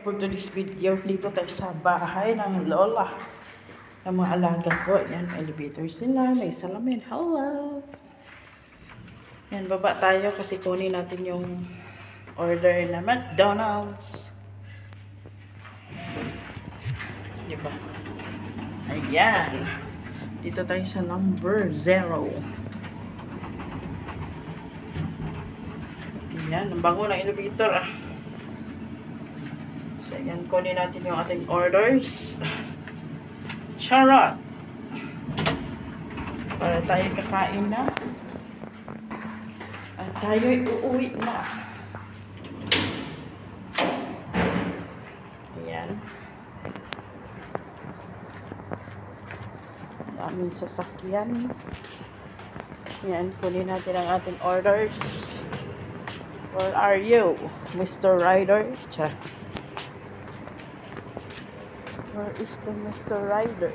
for today's video. Dito tayo sa bahay ng lola ng mga alaga ko. Yan, elevator sila, may salamin. Hello! Yan, baba tayo kasi kunin natin yung order na McDonald's. Diba? Ayan. Dito tayo sa number 0. Ayan, ang bango ng elevator ah. So, ayan, kunin natin yung ating orders. Charot! Para tayo kakain na. At tayo'y uuwi na. Ayan. Ang aming sasakyan. Ayan, kunin natin ang ating orders. Where are you, Mr. Rider? Char. Where is the Mr. Rider?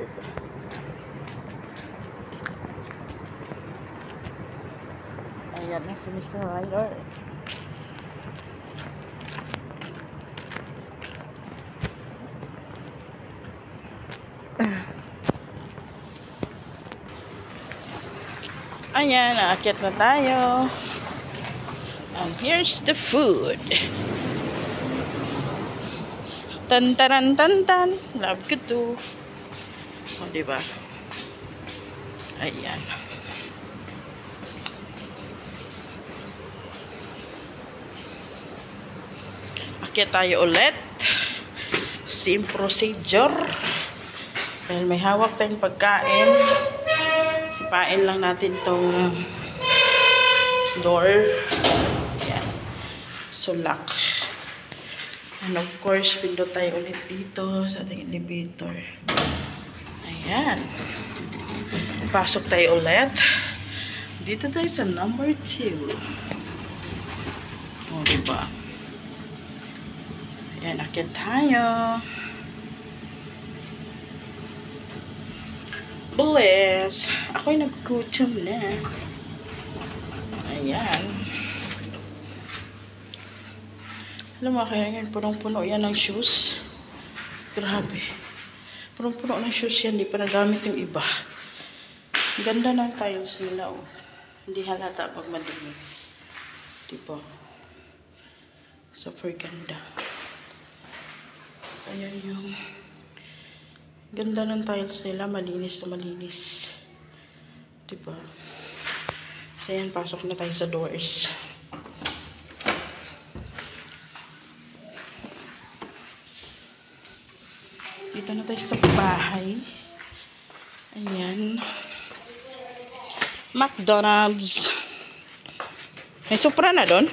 Ayan na si Mr. Rider. Ayan, aakyat na tayo. And here's the food. Tan-taran-tan-tan. Love ko to. O, diba? Ayan. Akyat tayo ulit. Same procedure. Dahil may hawak tayong pagkain. Sipain lang natin tong door. Ayan. So, lock. And of course, pindot tayo ulit dito sa ating elevator. Ayan. Pasok tayo ulit. Dito tayo sa number 2. O, diba? Ayan, akit tayo. Bless. Ako'y nagkutom na. Ayan. Alam mo, kaya yan, punong-puno yan ng shoes. Grabe. Punong-puno ng shoes yan, hindi pa nagamit yung iba. Ganda ng tiles nila, oh. Hindi halata pag madumi. Diba? Super ganda. So, ayan yung ganda ng tiles nila, malinis na malinis. Diba? So, ayan, pasok na tayo sa doors. Dito na tayo sa bahay. Ayan. McDonald's. May Supra na doon?